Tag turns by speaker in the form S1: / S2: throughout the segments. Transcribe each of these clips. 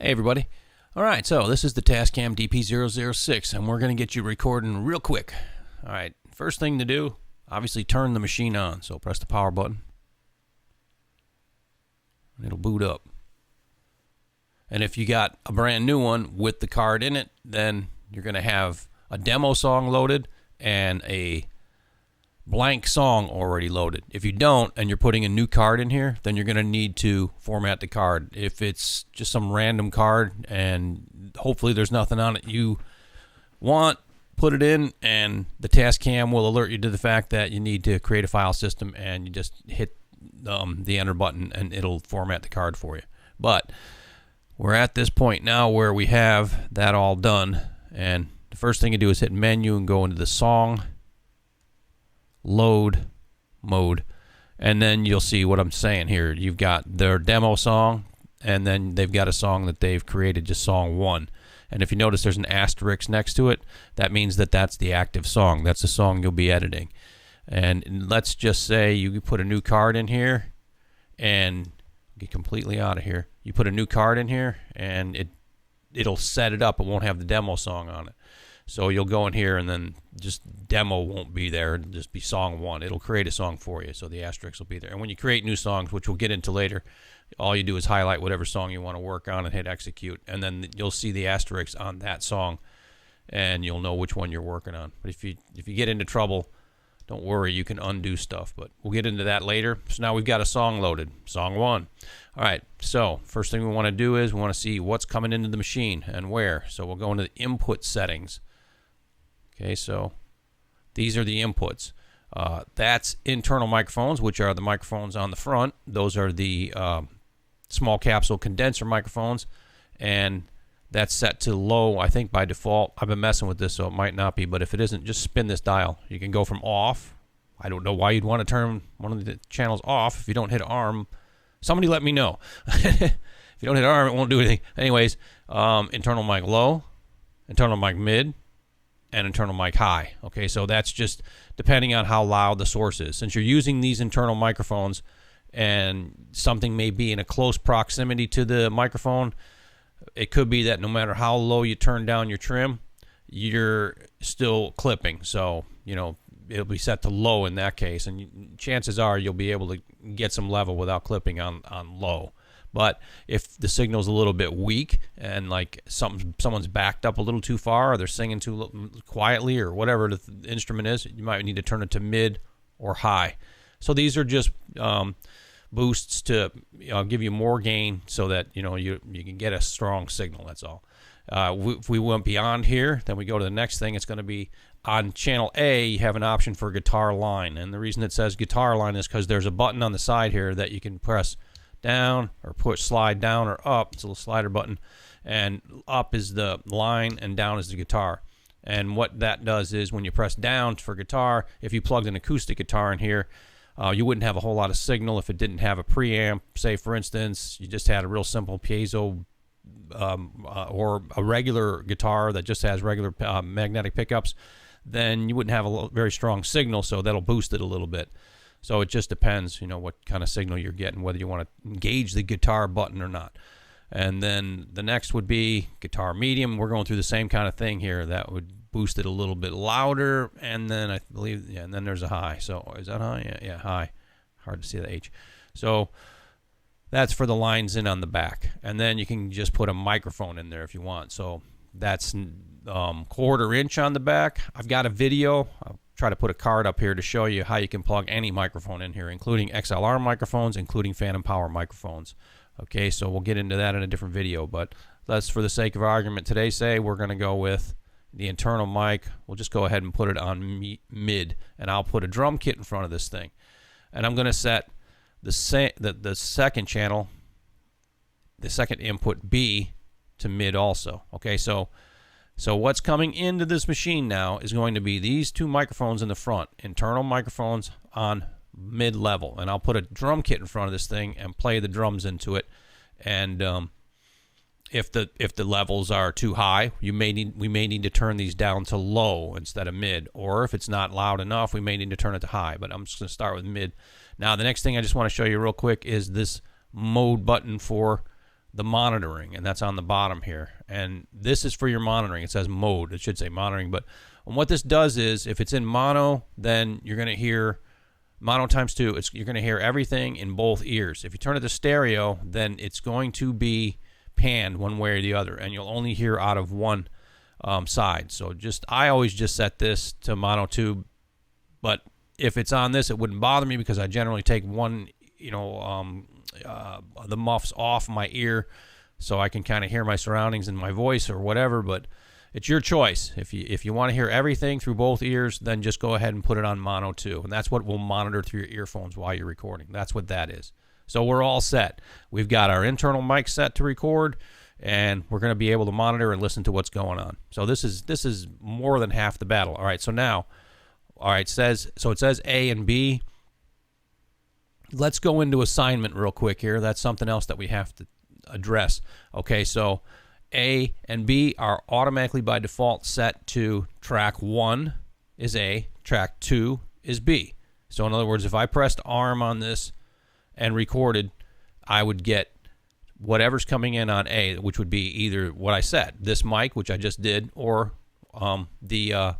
S1: Hey everybody. Alright, so this is the Tascam DP-006 and we're going to get you recording real quick. Alright, first thing to do, obviously turn the machine on. So press the power button and it'll boot up. And if you got a brand new one with the card in it, then you're going to have a demo song loaded and a blank song already loaded. If you don't and you're putting a new card in here, then you're going to need to format the card. If it's just some random card and hopefully there's nothing on it you want, put it in and the Tascam will alert you to the fact that you need to create a file system, and you just hit the enter button and it'll format the card for you. But we're at this point now where we have that all done, and the first thing you do is hit menu and go into the song load mode, and then you'll see what I'm saying here. You've got their demo song, and then they've got a song that they've created, just song 1. And if you notice there's an asterisk next to it, that means that that's the active song. That's the song you'll be editing. And let's just say you put a new card in here and get completely out of here. You put a new card in here and it'll set it up. It won't have the demo song on it. So you'll go in here and then just demo won't be there. It'll just be song 1. It'll create a song for you, so the asterisk will be there. And when you create new songs, which we'll get into later, all you do is highlight whatever song you want to work on and hit execute. And then you'll see the asterisk on that song, and you'll know which one you're working on. But if you get into trouble, don't worry, you can undo stuff. But we'll get into that later. So now we've got a song loaded, song 1. All right, so first thing we want to do is we want to see what's coming into the machine and where. So we'll go into the input settings. Okay, so these are the inputs. That's internal microphones, which are the microphones on the front. Those are the small capsule condenser microphones, and that's set to low, I think, by default. I've been messing with this, so it might not be, but if it isn't, just spin this dial. You can go from off. I don't know why you'd want to turn one of the channels off if you don't hit arm. Somebody let me know. If you don't hit arm, it won't do anything. Anyways, internal mic low, internal mic mid, and internal mic high. Okay, so that's just depending on how loud the source is. Since you're using these internal microphones and something may be in a close proximity to the microphone, it could be that no matter how low you turn down your trim, you're still clipping. So, you know, it'll be set to low in that case, and chances are you'll be able to get some level without clipping on low. But if the signal's a little bit weak and like someone's backed up a little too far, or they're singing too quietly, or whatever the instrument is, you might need to turn it to mid or high. So these are just boosts to give you more gain so that you can get a strong signal. That's all. If we went beyond here, then we go to the next thing. It's going to be on channel A. You have an option for guitar line, and the reason it says guitar line is because there's a button on the side here that you can press down or slide down or up. It's a little slider button, and up is the line and down is the guitar. And what that does is when you press down for guitar, if you plugged an acoustic guitar in here, you wouldn't have a whole lot of signal if it didn't have a preamp. Say for instance you just had a real simple piezo or a regular guitar that just has regular magnetic pickups, then you wouldn't have a very strong signal, so that'll boost it a little bit. So it just depends, what kind of signal you're getting, whether you want to engage the guitar button or not. And then the next would be guitar medium. We're going through the same kind of thing here. That would boost it a little bit louder. And then I believe, and then there's a high. So is that high? Yeah, high. Hard to see the H. So that's for the lines in on the back. And then you can just put a microphone in there if you want. So that's 1/4 inch on the back. I've got a video. I'll try to put a card up here to show you how you can plug any microphone in here, including XLR microphones, including phantom power microphones. Okay, so we'll get into that in a different video, but let's, for the sake of argument today, say we're going to go with the internal mic. We'll just go ahead and put it on mid, and I'll put a drum kit in front of this thing, and I'm going to set the second channel, the second input B, to mid also. Okay, so what's coming into this machine now is going to be these two microphones in the front, internal microphones on mid-level, and I'll put a drum kit in front of this thing and play the drums into it. And if the levels are too high, we may need to turn these down to low instead of mid, or if it's not loud enough, we may need to turn it to high. But I'm just going to start with mid. Now the next thing I just want to show you real quick is this mode button for the monitoring, and that's on the bottom here. And this is for your monitoring. It says mode. It should say monitoring. But what this does is, if it's in mono, then you're going to hear mono times 2. You're going to hear everything in both ears. If you turn it to stereo, then it's going to be panned one way or the other, and you'll only hear out of one side. So I always just set this to mono 2, but if it's on this, it wouldn't bother me because I generally take one, the muffs off my ear so I can kind of hear my surroundings and my voice or whatever. But it's your choice. If you want to hear everything through both ears, then just go ahead and put it on mono 2, and that's what will monitor through your earphones while you're recording. That's what that is. So we're all set. We've got our internal mic set to record, and we're going to be able to monitor and listen to what's going on. So this is more than half the battle. All right. So now, it says A and B. Let's go into assignment real quick here. That's something else that we have to address. Okay. So A and B are automatically by default set to track 1 is A, track 2 is B. So in other words, if I pressed ARM on this and recorded, I would get whatever's coming in on A, which would be either what I said, this mic, which I just did, or the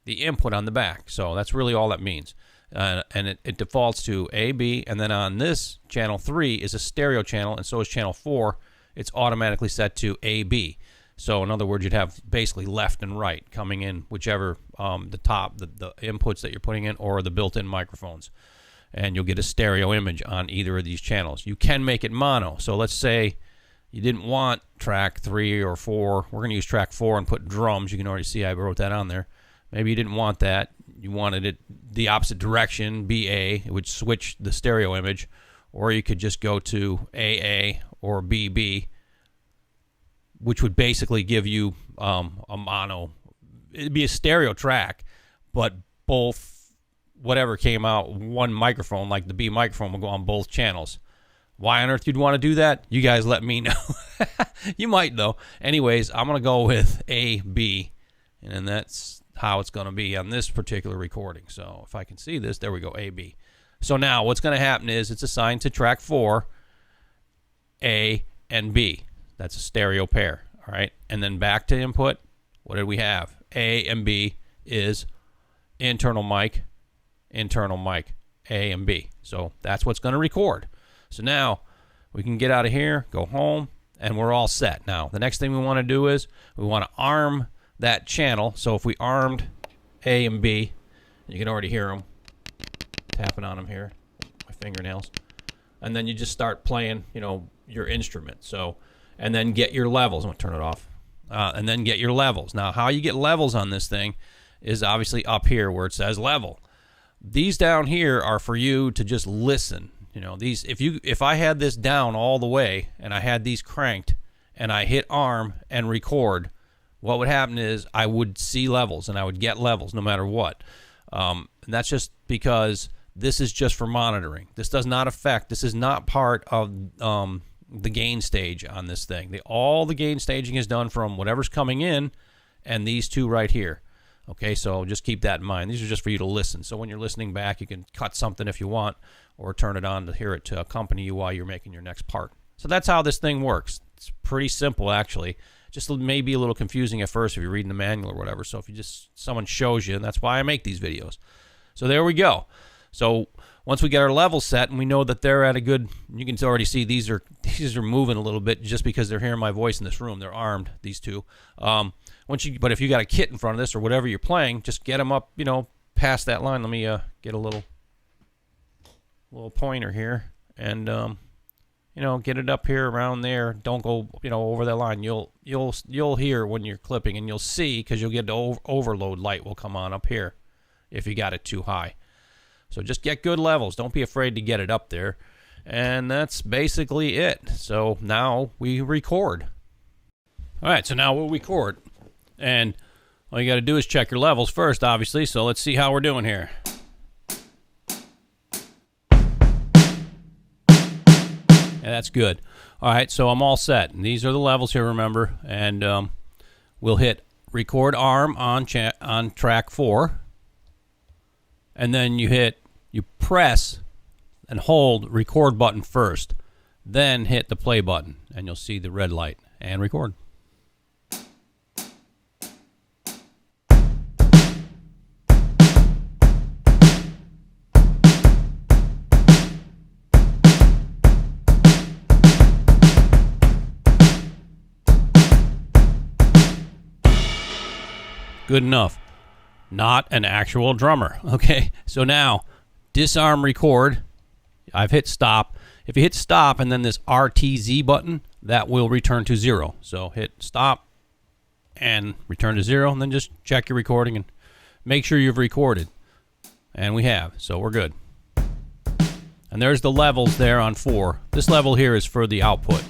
S1: input on the back. So that's really all that means. And it defaults to A, B, and then on this channel 3 is a stereo channel, and so is channel 4. It's automatically set to A, B. So in other words, you'd have basically left and right coming in, whichever the inputs that you're putting in, or the built-in microphones. And you'll get a stereo image on either of these channels. You can make it mono. So let's say you didn't want track 3 or 4. We're going to use track 4 and put drums. You can already see I wrote that on there. Maybe you didn't want that. You wanted it the opposite direction, BA. It would switch the stereo image. Or you could just go to AA or BB, which would basically give you a mono. It'd be a stereo track, but both, whatever came out, one microphone, like the B microphone, will go on both channels. Why on earth you'd want to do that? You guys let me know. You might, though. Anyways, I'm going to go with A, B, and that's how it's going to be on this particular recording. So if I can see this, there we go, A, B. So now what's going to happen is it's assigned to track 4, A and B. That's a stereo pair, all right? And then back to input, what did we have? A and B is internal mic, A and B. So that's what's going to record. So now we can get out of here, go home, and we're all set. Now, the next thing we want to do is we want to arm that channel. So if we armed A and B, you can already hear them tapping on them here, my fingernails. And then you just start playing, your instrument. So, and then get your levels. I'm going to turn it off. And then get your levels. Now, how you get levels on this thing is obviously up here where it says level. These down here are for you to just listen. These, if I had this down all the way and I had these cranked and I hit arm and record, what would happen is I would see levels and I would get levels no matter what. And that's just because this is just for monitoring. This does not affect, this is not part of the gain stage on this thing. All the gain staging is done from whatever's coming in and these two right here. Okay, so just keep that in mind. These are just for you to listen. So when you're listening back, you can cut something if you want or turn it on to hear it to accompany you while you're making your next part. So that's how this thing works. It's pretty simple, actually. Just may be a little confusing at first if you're reading the manual or whatever. So if someone shows you, and that's why I make these videos. So there we go. So once we get our levels set and we know that they're at a good, you can already see these are moving a little bit just because they're hearing my voice in this room. They're armed, these two. But if you got a kit in front of this or whatever you're playing, just get them up, past that line. Let me get a little pointer here and get it up here around there. Don't go over that line. You'll hear when you're clipping, and you'll see because you'll get the overload light will come on up here if you got it too high. So just get good levels. Don't be afraid to get it up there. And that's basically it. So now we record. All right, so now we'll record. And all you got to do is check your levels first, obviously. So let's see how we're doing here. Yeah, that's good. All right, so I'm all set. And these are the levels here, remember. And we'll hit record arm on track 4. And then you press and hold record button first. then hit the play button, and you'll see the red light, and record. Good enough. Not an actual drummer. Okay, so now disarm record. I've hit stop. If you hit stop and then this RTZ button, that will return to 0. So hit stop and return to 0, and then just check your recording and make sure you've recorded. And we have, so we're good. And there's the levels there on 4. This level here is for the output.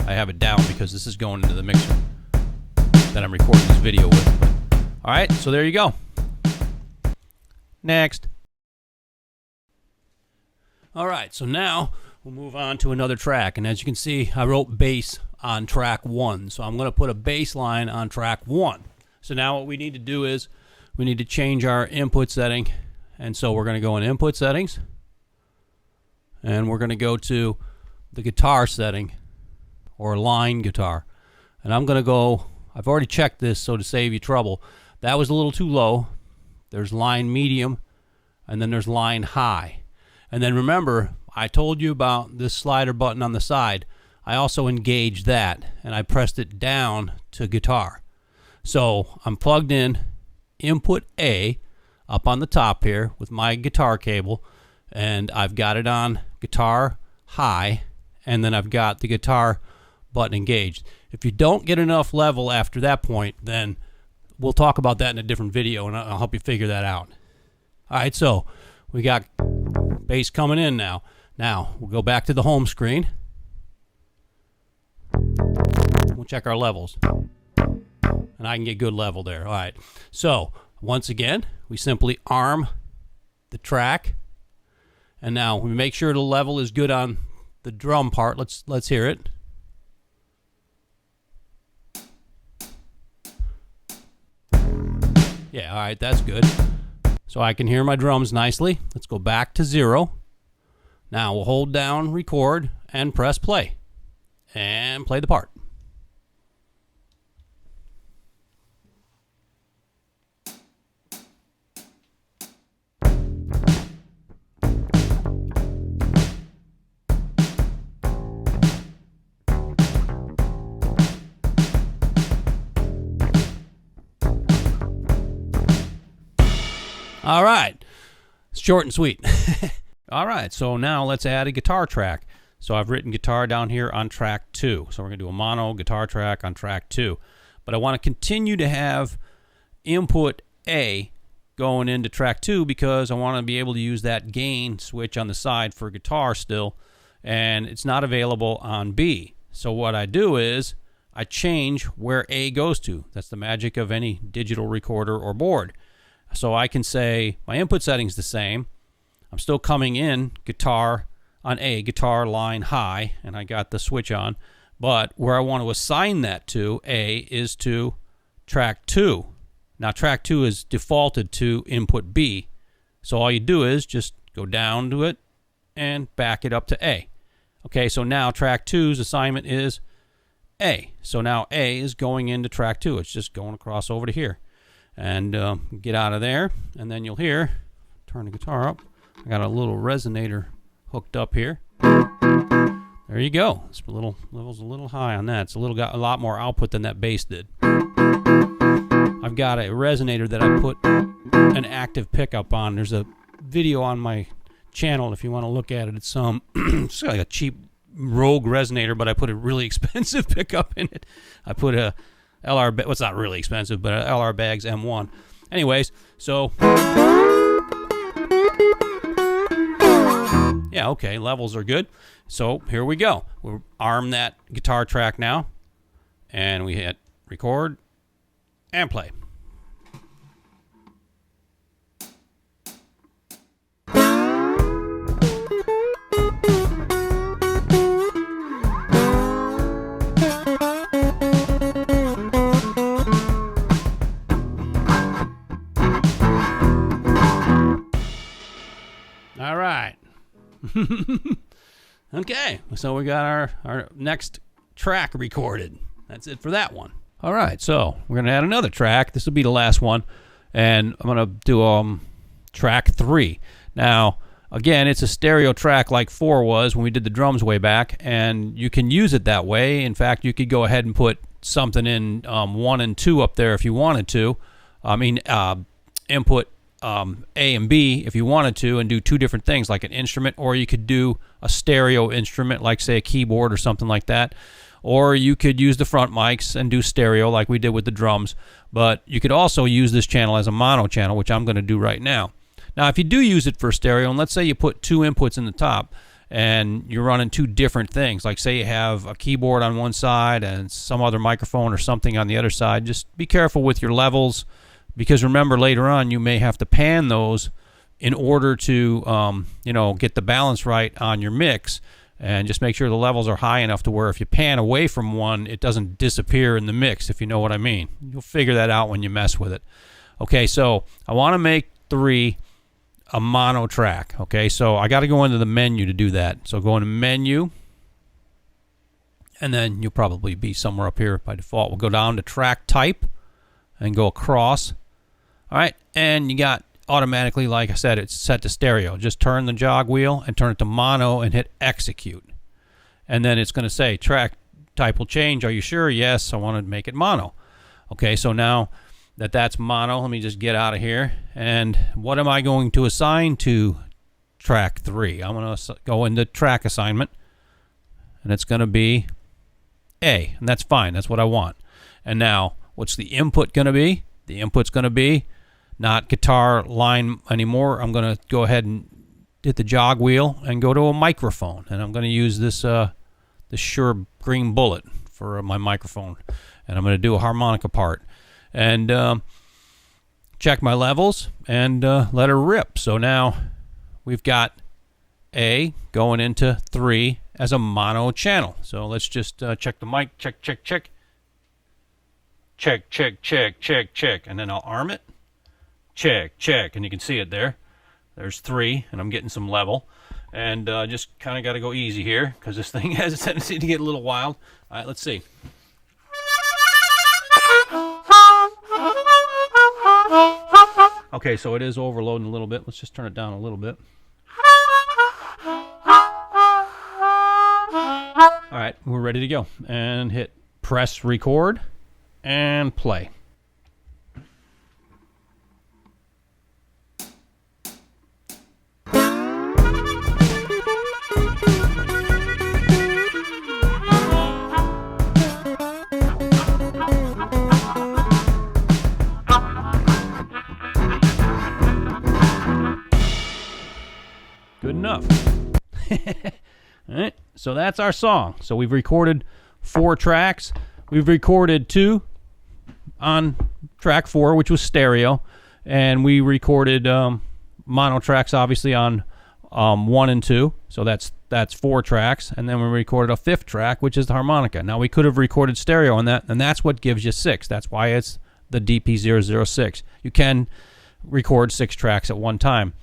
S1: I have it down because this is going into the mixer that I'm recording this video with. All right, so there you go. Next. All right, so now we'll move on to another track. And as you can see, I wrote bass on track 1. So I'm going to put a bass line on track 1. So now what we need to do is we need to change our input setting. And so we're going to go in input settings. And we're going to go to the guitar setting, or line guitar. And I'm going to go, I've already checked this, so to save you trouble, that was a little too low. There's line medium, and then there's line high. And then remember, I told you about this slider button on the side. I also engaged that, and I pressed it down to guitar. So I'm plugged in input A up on the top here with my guitar cable, and I've got it on guitar high, and then I've got the guitar button engaged. If you don't get enough level after that point, then we'll talk about that in a different video, and I'll help you figure that out. All right, so we got bass coming in now. Now, we'll go back to the home screen. We'll check our levels. And I can get good level there. All right, so once again, we simply arm the track. And now we make sure the level is good on the drum part. Let's hear it. Yeah, all right, that's good. So I can hear my drums nicely. Let's go back to 0. Now we'll hold down record and press play. And play the part. All right, short and sweet. All right, so now let's add a guitar track. So I've written guitar down here on track 2. So we're going to do a mono guitar track on track 2. But I want to continue to have input A going into track 2 because I want to be able to use that gain switch on the side for guitar still, and it's not available on B. So what I do is I change where A goes to. That's the magic of any digital recorder or board. So I can say my input setting's the same. I'm still coming in guitar on A, guitar line high, and I got the switch on. But where I want to assign that to, A, is to track 2. Now track 2 is defaulted to input B. So all you do is just go down to it and back it up to A. Okay, so now track 2's assignment is A. So now A is going into track 2. It's just going across over to here. And get out of there, and then you'll hear, turn the guitar up, I got a little resonator hooked up here. There you go. It's a little, level's a little high on that. It's got a lot more output than that bass did. I've got a resonator that I put an active pickup on. There's a video on my channel if you want to look at it. It's it's like a cheap Rogue resonator, but I put a really expensive pickup in it. I put a LR, well, it's not really expensive, but LR Bags M1. Anyways, so yeah, okay, levels are good. So here we go. We'll arm that guitar track now, and we hit record and play. All right. Okay, so we got our next track recorded. That's it for that one. All right, so we're going to add another track. This will be the last one, and I'm going to do track 3. Now, again, it's a stereo track like 4 was when we did the drums way back, and you can use it that way. In fact, you could go ahead and put something in 1 and 2 up there if you wanted to. Input A and B if you wanted to, and do 2 different things like an instrument, or you could do a stereo instrument like, say, a keyboard or something like that. Or you could use the front mics and do stereo like we did with the drums. But you could also use this channel as a mono channel, which I'm going to do right now. Now, if you do use it for stereo, and let's say you put 2 inputs in the top, and you're running 2 different things, like say you have a keyboard on one side and some other microphone or something on the other side, just be careful with your levels, because remember, later on you may have to pan those in order to get the balance right on your mix. And just make sure the levels are high enough to where if you pan away from one, it doesn't disappear in the mix, if you know what I mean. You'll figure that out when you mess with it. Okay, so I want to make 3 a mono track. Okay, so I got to go into the menu to do that. So go into menu, and then you'll probably be somewhere up here by default. We'll go down to track type and go across. All right, and you got automatically, like I said, it's set to stereo. Just turn the jog wheel and turn it to mono and hit execute. And then it's going to say track type will change. Are you sure? Yes, I want to make it mono. Okay, so now that that's mono, let me just get out of here. And what am I going to assign to track 3? I'm going to go into track assignment, and it's going to be A, and that's fine. That's what I want. And now, what's the input going to be? The input's going to be not guitar line anymore. I'm going to go ahead and hit the jog wheel and go to a microphone. And I'm going to use this Shure green bullet for my microphone. And I'm going to do a harmonica part. And check my levels and let her rip. So now we've got A going into 3 as a mono channel. So let's just check the mic. Check, check, check. Check, check, check, check, check. And then I'll arm it. Check, check, and you can see it there. There's 3, and I'm getting some level. And just kind of got to go easy here, because this thing has a tendency to get a little wild. All right, let's see. Okay, so it is overloading a little bit. Let's just turn it down a little bit. All right, we're ready to go. And hit press record and play. Good enough. All right, so that's our song. So we've recorded 4 tracks. We've recorded 2 on track 4, which was stereo, and we recorded mono tracks, obviously, on 1 and 2. So that's 4 tracks, and then we recorded a 5th track, which is the harmonica. Now we could have recorded stereo on that, and that's what gives you 6. That's why it's the DP-006. You can record 6 tracks at one time,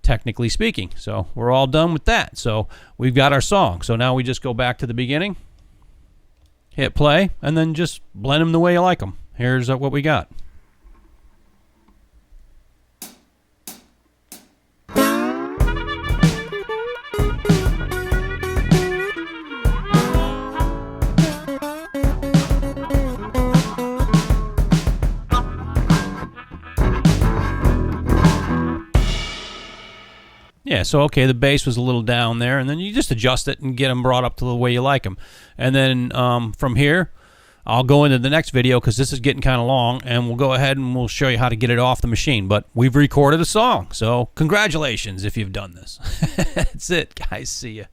S1: technically speaking. So we're all done with that. So we've got our song. So now we just go back to the beginning, hit play, and then just blend them the way you like them. Here's what we got. Yeah, so okay, the bass was a little down there, and then you just adjust it and get them brought up to the way you like them. And then from here, I'll go into the next video because this is getting kind of long, and we'll go ahead and we'll show you how to get it off the machine. But we've recorded a song, so congratulations if you've done this. That's it, guys. See ya.